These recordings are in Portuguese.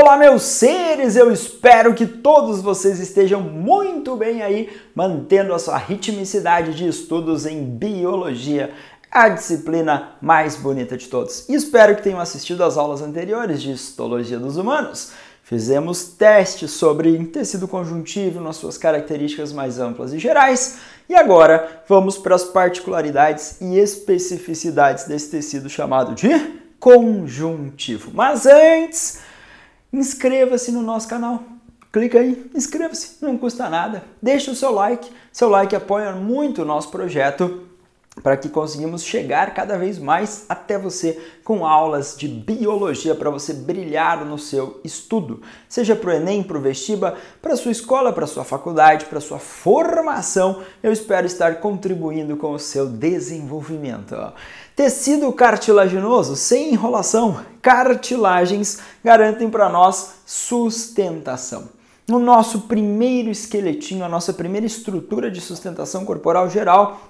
Olá, meus seres! Eu espero que todos vocês estejam muito bem aí, mantendo a sua ritmicidade de estudos em biologia, a disciplina mais bonita de todos. E espero que tenham assistido às aulas anteriores de histologia dos humanos. Fizemos testes sobre tecido conjuntivo nas suas características mais amplas e gerais. E agora vamos para as particularidades e especificidades desse tecido chamado de conjuntivo. Mas antes, inscreva-se no nosso canal. Clica aí, inscreva-se, não custa nada. Deixe o seu like apoia muito o nosso projeto para que conseguimos chegar cada vez mais até você com aulas de biologia para você brilhar no seu estudo. Seja para o Enem, para o Vestiba, para a sua escola, para a sua faculdade, para a sua formação, eu espero estar contribuindo com o seu desenvolvimento. Tecido cartilaginoso, sem enrolação, cartilagens garantem para nós sustentação. No nosso primeiro esqueletinho, a nossa primeira estrutura de sustentação corporal geral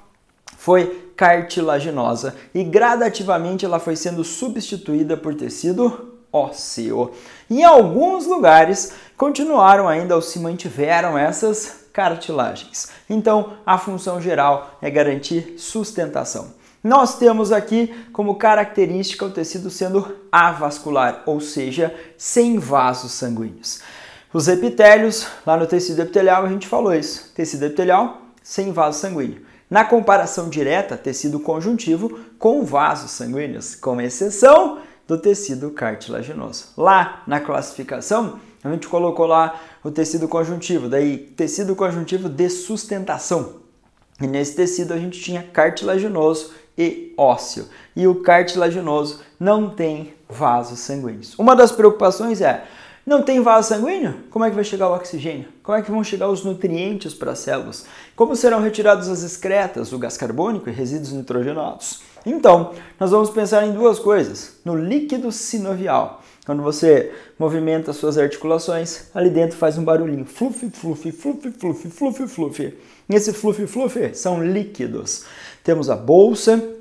foi cartilaginosa e gradativamente ela foi sendo substituída por tecido ósseo. Em alguns lugares continuaram ainda ou se mantiveram essas cartilagens. Então, a função geral é garantir sustentação. Nós temos aqui como característica o tecido sendo avascular, ou seja, sem vasos sanguíneos. Os epitélios, lá no tecido epitelial a gente falou isso, tecido epitelial sem vaso sanguíneo. Na comparação direta, tecido conjuntivo com vasos sanguíneos, com exceção do tecido cartilaginoso. Lá na classificação, a gente colocou lá o tecido conjuntivo, daí tecido conjuntivo de sustentação. E nesse tecido a gente tinha cartilaginoso e ósseo. E o cartilaginoso não tem vasos sanguíneos. Uma das preocupações é: não tem vaso sanguíneo? Como é que vai chegar o oxigênio? Como é que vão chegar os nutrientes para as células? Como serão retirados as excretas, o gás carbônico e resíduos nitrogenados? Então, nós vamos pensar em duas coisas. No líquido sinovial, quando você movimenta suas articulações, ali dentro faz um barulhinho. Fluff, fluff, fluff, fluff, fluff, fluff. E esse fluff, fluff são líquidos. Temos a bolsa.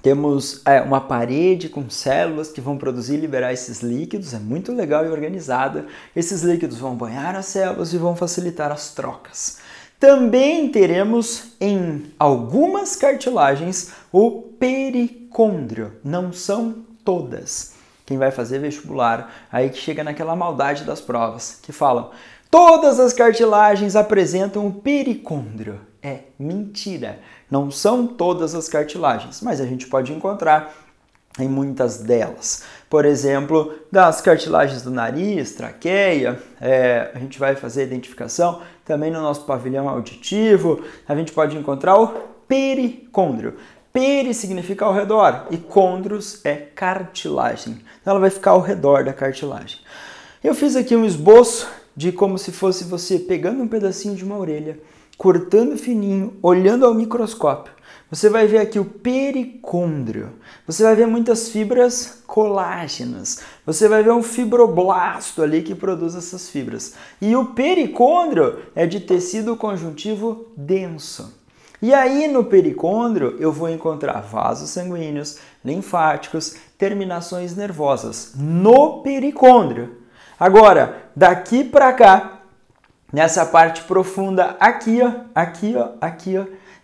Temos uma parede com células que vão produzir e liberar esses líquidos, é muito legal e organizada. Esses líquidos vão banhar as células e vão facilitar as trocas. Também teremos em algumas cartilagens o pericôndrio, não são todas. Quem vai fazer vestibular, aí que chega naquela maldade das provas, que falam: todas as cartilagens apresentam o pericôndrio. É mentira, não são todas as cartilagens, mas a gente pode encontrar em muitas delas. Por exemplo, das cartilagens do nariz, traqueia, a gente vai fazer a identificação também no nosso pavilhão auditivo, a gente pode encontrar o pericôndrio. Peri significa ao redor e condros é cartilagem, então ela vai ficar ao redor da cartilagem. Eu fiz aqui um esboço de como se fosse você pegando um pedacinho de uma orelha, cortando fininho, olhando ao microscópio. Você vai ver aqui o pericôndrio. Você vai ver muitas fibras colágenas. Você vai ver um fibroblasto ali que produz essas fibras. E o pericôndrio é de tecido conjuntivo denso. E aí no pericôndrio eu vou encontrar vasos sanguíneos, linfáticos, terminações nervosas no pericôndrio. Agora, daqui para cá, nessa parte profunda aqui, ó,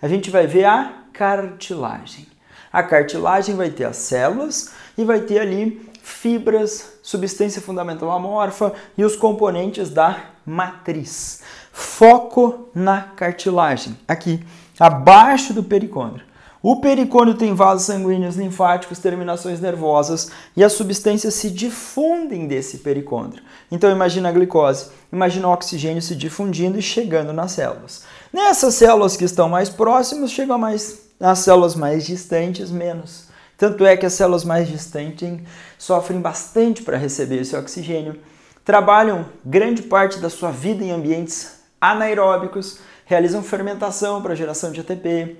a gente vai ver a cartilagem. A cartilagem vai ter as células e vai ter ali fibras, substância fundamental amorfa e os componentes da matriz. Foco na cartilagem, aqui, abaixo do pericôndrio. O pericôndrio tem vasos sanguíneos, linfáticos, terminações nervosas e as substâncias se difundem desse pericôndrio. Então imagina a glicose, imagina o oxigênio se difundindo e chegando nas células. Nessas células que estão mais próximas, chegam mais nas células mais distantes, menos. Tanto é que as células mais distantes sofrem bastante para receber esse oxigênio, trabalham grande parte da sua vida em ambientes anaeróbicos, realizam fermentação para geração de ATP.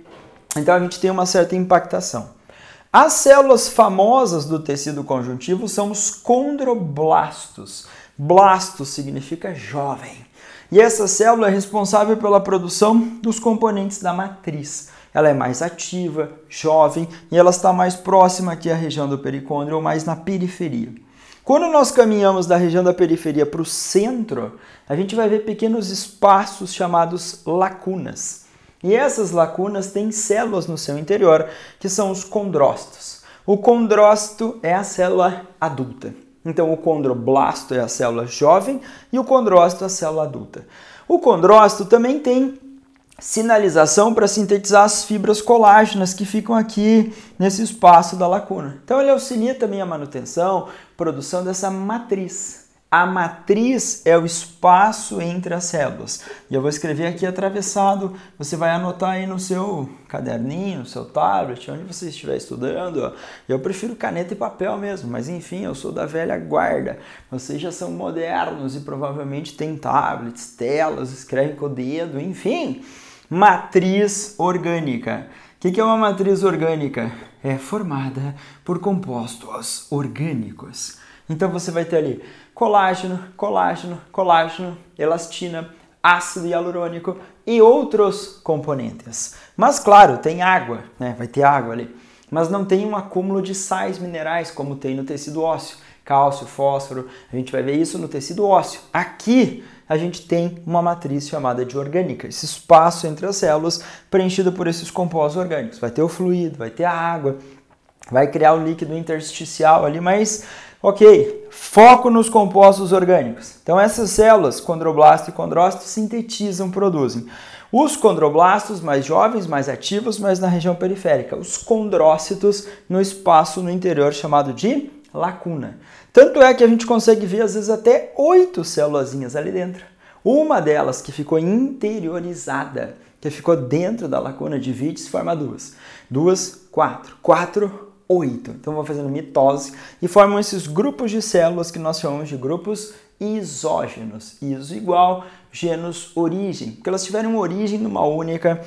Então a gente tem uma certa impactação. As células famosas do tecido conjuntivo são os condroblastos. Blastos significa jovem. E essa célula é responsável pela produção dos componentes da matriz. Ela é mais ativa, jovem e ela está mais próxima aqui à região do pericôndrio ou mais na periferia. Quando nós caminhamos da região da periferia para o centro, a gente vai ver pequenos espaços chamados lacunas. E essas lacunas têm células no seu interior, que são os condrócitos. O condrócito é a célula adulta. Então, o condroblasto é a célula jovem e o condrócito é a célula adulta. O condrócito também tem sinalização para sintetizar as fibras colágenas que ficam aqui nesse espaço da lacuna. Então, ele auxilia também a manutenção, produção dessa matriz. A matriz é o espaço entre as células. E eu vou escrever aqui atravessado. Você vai anotar aí no seu caderninho, no seu tablet, onde você estiver estudando. Eu prefiro caneta e papel mesmo, mas enfim, eu sou da velha guarda. Vocês já são modernos e provavelmente têm tablets, telas, escrevem com o dedo, enfim. Matriz orgânica. O que é uma matriz orgânica? É formada por compostos orgânicos. Então você vai ter ali colágeno, colágeno, colágeno, elastina, ácido hialurônico e outros componentes. Mas claro, tem água, né? Vai ter água ali. Mas não tem um acúmulo de sais minerais como tem no tecido ósseo. Cálcio, fósforo, a gente vai ver isso no tecido ósseo. Aqui a gente tem uma matriz chamada de orgânica, esse espaço entre as células preenchido por esses compostos orgânicos. Vai ter o fluido, vai ter a água, vai criar o líquido intersticial ali, mas ok, foco nos compostos orgânicos. Então essas células, condroblasto e condrócito, sintetizam, produzem. Os condroblastos mais jovens, mais ativos, mas na região periférica. Os condrócitos no espaço no interior chamado de lacuna. Tanto é que a gente consegue ver às vezes até 8 célulazinhas ali dentro. Uma delas que ficou interiorizada, que ficou dentro da lacuna, divide-se e forma duas. 2, 4. 4, 8. Então vou fazendo mitose e formam esses grupos de células que nós chamamos de grupos isógenos. Iso igual, genus origem, porque elas tiveram uma origem numa única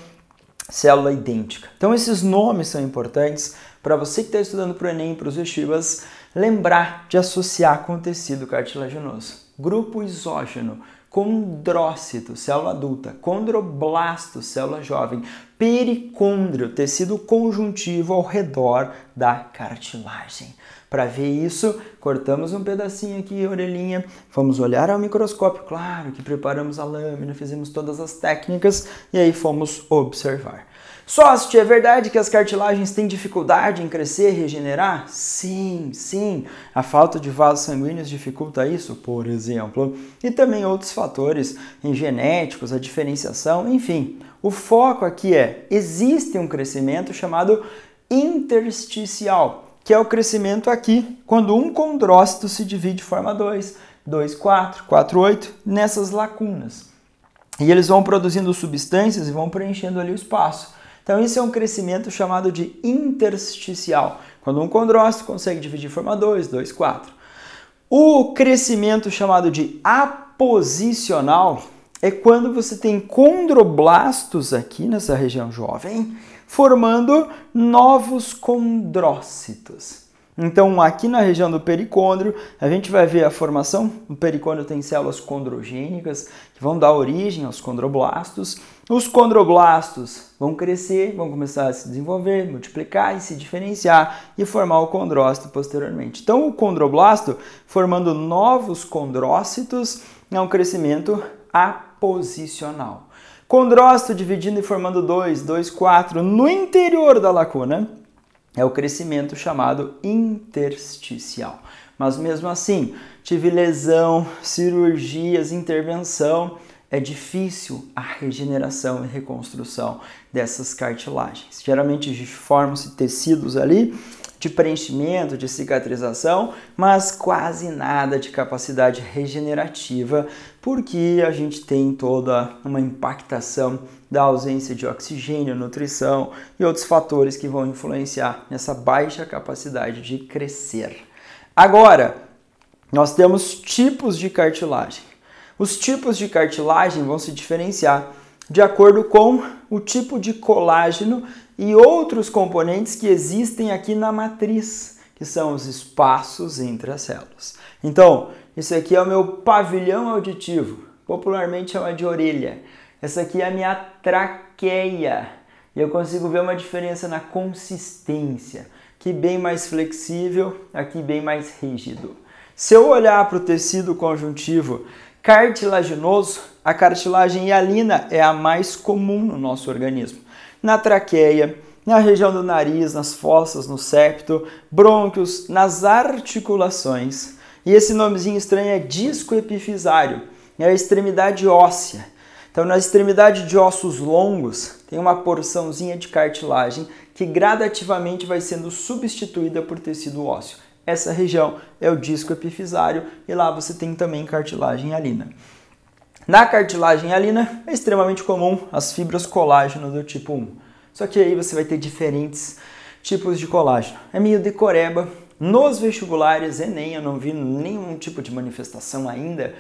célula idêntica. Então esses nomes são importantes para você que está estudando para o Enem e para os vestibas lembrar de associar com o tecido cartilaginoso. Grupo isógeno, condrócito, célula adulta, condroblasto, célula jovem, pericôndrio, tecido conjuntivo ao redor da cartilagem. Para ver isso, cortamos um pedacinho aqui, orelhinha, vamos olhar ao microscópio, claro que preparamos a lâmina, fizemos todas as técnicas e aí fomos observar. Sócio, é verdade que as cartilagens têm dificuldade em crescer e regenerar? Sim, sim. A falta de vasos sanguíneos dificulta isso, por exemplo. E também outros fatores genéticos, a diferenciação, enfim. O foco aqui existe um crescimento chamado intersticial, que é o crescimento aqui, quando um condrócito se divide e forma 2, 2, 4, 4, 8, nessas lacunas. E eles vão produzindo substâncias e vão preenchendo ali o espaço. Então, isso é um crescimento chamado de intersticial, quando um condrócito consegue dividir e formar 2, 2, 4. O crescimento chamado de aposicional é quando você tem condroblastos aqui nessa região jovem, formando novos condrócitos. Então, aqui na região do pericôndrio, a gente vai ver a formação. O pericôndrio tem células condrogênicas que vão dar origem aos condroblastos. Os condroblastos vão crescer, vão começar a se desenvolver, multiplicar e se diferenciar e formar o condrócito posteriormente. Então, o condroblasto, formando novos condrócitos, é um crescimento aposicional. Condrócito dividindo e formando 2, 2, 4 no interior da lacuna é o crescimento chamado intersticial. Mas mesmo assim, tive lesão, cirurgias, intervenção, é difícil a regeneração e reconstrução dessas cartilagens. Geralmente formam-se tecidos ali de preenchimento, de cicatrização, mas quase nada de capacidade regenerativa, porque a gente tem toda uma impactação da ausência de oxigênio, nutrição e outros fatores que vão influenciar nessa baixa capacidade de crescer. Agora, nós temos tipos de cartilagem. Os tipos de cartilagem vão se diferenciar de acordo com o tipo de colágeno e outros componentes que existem aqui na matriz, que são os espaços entre as células. Então, esse aqui é o meu pavilhão auditivo, popularmente chama de orelha. Essa aqui é a minha traqueia. E eu consigo ver uma diferença na consistência. Aqui bem mais flexível, aqui bem mais rígido. Se eu olhar para o tecido conjuntivo cartilaginoso, a cartilagem hialina é a mais comum no nosso organismo. Na traqueia, na região do nariz, nas fossas, no septo, brônquios, nas articulações. E esse nomezinho estranho é disco epifisário, é a extremidade óssea. Então, na extremidade de ossos longos, tem uma porçãozinha de cartilagem que gradativamente vai sendo substituída por tecido ósseo. Essa região é o disco epifisário e lá você tem também cartilagem hialina. Na cartilagem hialina é extremamente comum as fibras colágeno do tipo 1. Só que aí você vai ter diferentes tipos de colágeno. É meio decoreba. Nos vestibulares, Enem, eu não vi nenhum tipo de manifestação ainda.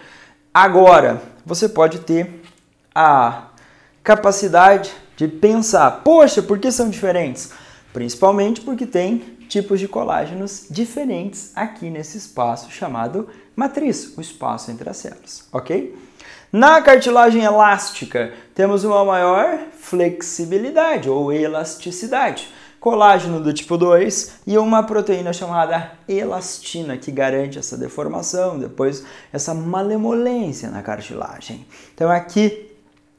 Agora, você pode ter a capacidade de pensar, poxa, por que são diferentes? Principalmente porque tem tipos de colágenos diferentes aqui nesse espaço chamado matriz, o espaço entre as células, ok? Na cartilagem elástica, temos uma maior flexibilidade ou elasticidade, colágeno do tipo 2 e uma proteína chamada elastina, que garante essa deformação, depois essa malemolência na cartilagem. Então aqui,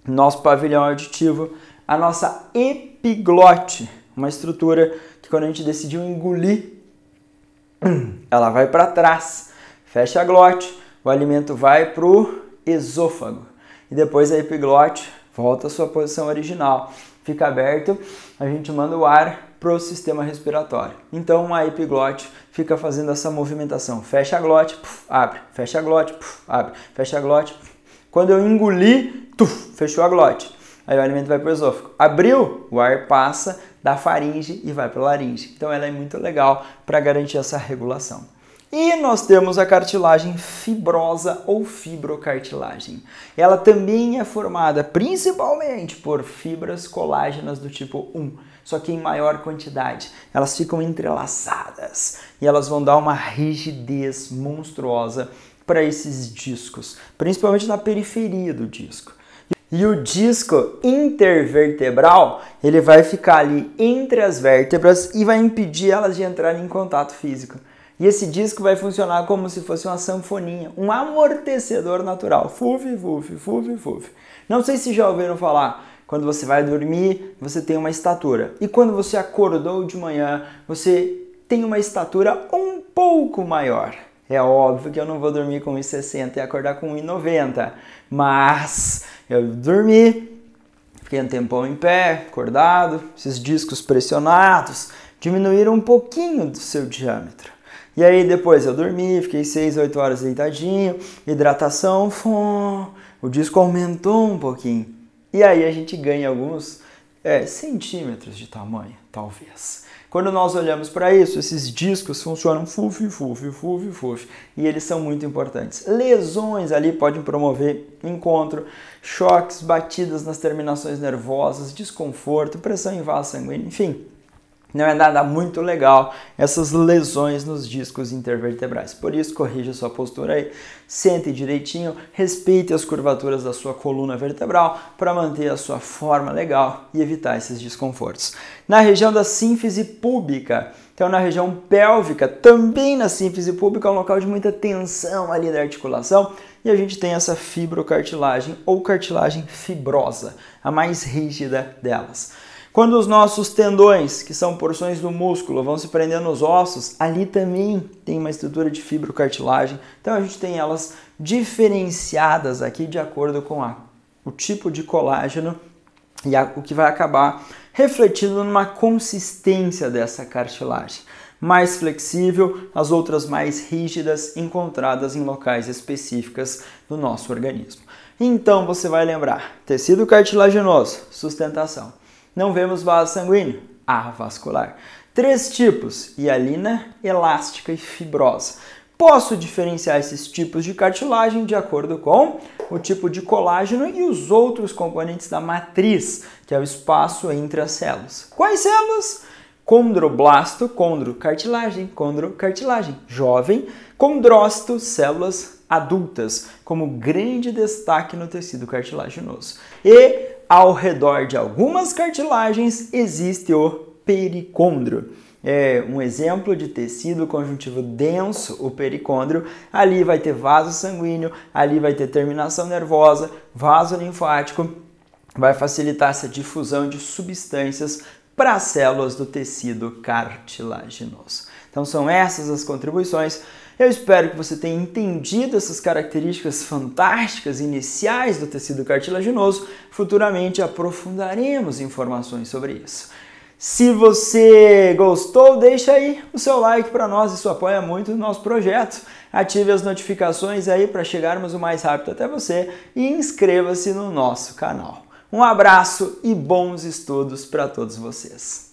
nosso pavilhão auditivo, a nossa epiglote, uma estrutura que quando a gente decidiu engolir, ela vai para trás, fecha a glote, o alimento vai para o esôfago e depois a epiglote volta à sua posição original, fica aberto, a gente manda o ar para o sistema respiratório. Então a epiglote fica fazendo essa movimentação, fecha a glote, puf, abre, fecha a glote, puf, abre, fecha a glote. Quando eu engoli, fechou a glote. Aí o alimento vai para o esôfago. Abriu, o ar passa da faringe e vai para a laringe. Então ela é muito legal para garantir essa regulação. E nós temos a cartilagem fibrosa ou fibrocartilagem. Ela também é formada principalmente por fibras colágenas do tipo 1, só que em maior quantidade. Elas ficam entrelaçadas e elas vão dar uma rigidez monstruosa para esses discos, principalmente na periferia do disco. E o disco intervertebral, ele vai ficar ali entre as vértebras e vai impedir elas de entrarem em contato físico. E esse disco vai funcionar como se fosse uma sanfoninha, um amortecedor natural. Fufi, fufi, fufi, fufi. Não sei se já ouviram falar, quando você vai dormir, você tem uma estatura. E quando você acordou de manhã, você tem uma estatura um pouco maior. É óbvio que eu não vou dormir com 1,60 e acordar com 1,90, mas eu dormi, fiquei um tempão em pé, acordado, esses discos pressionados diminuíram um pouquinho do seu diâmetro. E aí depois eu dormi, fiquei 6, 8 horas deitadinho, hidratação, o disco aumentou um pouquinho. E aí a gente ganha alguns centímetros de tamanho, talvez. Quando nós olhamos para isso, esses discos funcionam fufi, fufi, fufi, fufi, e eles são muito importantes. Lesões ali podem promover encontro, choques, batidas nas terminações nervosas, desconforto, pressão em vaso sanguíneo, enfim. Não é nada muito legal essas lesões nos discos intervertebrais. Por isso, corrija sua postura aí, sente direitinho, respeite as curvaturas da sua coluna vertebral para manter a sua forma legal e evitar esses desconfortos. Na região da sínfise púbica, então na região pélvica, também na sínfise púbica é um local de muita tensão ali da articulação e a gente tem essa fibrocartilagem ou cartilagem fibrosa, a mais rígida delas. Quando os nossos tendões, que são porções do músculo, vão se prender nos ossos, ali também tem uma estrutura de fibrocartilagem. Então a gente tem elas diferenciadas aqui de acordo com o tipo de colágeno e o que vai acabar refletindo numa consistência dessa cartilagem. Mais flexível, as outras mais rígidas, encontradas em locais específicos do nosso organismo. Então você vai lembrar, tecido cartilaginoso, sustentação. Não vemos vaso sanguíneo? Avascular. 3 tipos, hialina, elástica e fibrosa. Posso diferenciar esses tipos de cartilagem de acordo com o tipo de colágeno e os outros componentes da matriz, que é o espaço entre as células. Quais células? Condroblasto, condrocartilagem, jovem, condrócito, células adultas, como grande destaque no tecido cartilaginoso. E ao redor de algumas cartilagens existe o pericôndrio. um exemplo de tecido conjuntivo denso, o pericôndrio. Ali vai ter vaso sanguíneo, ali vai ter terminação nervosa, vaso linfático, vai facilitar essa difusão de substâncias para as células do tecido cartilaginoso. Então são essas as contribuições. Eu espero que você tenha entendido essas características fantásticas iniciais do tecido cartilaginoso. Futuramente aprofundaremos informações sobre isso. Se você gostou, deixa aí o seu like para nós, isso apoia muito o nosso projeto. Ative as notificações aí para chegarmos o mais rápido até você e inscreva-se no nosso canal. Um abraço e bons estudos para todos vocês.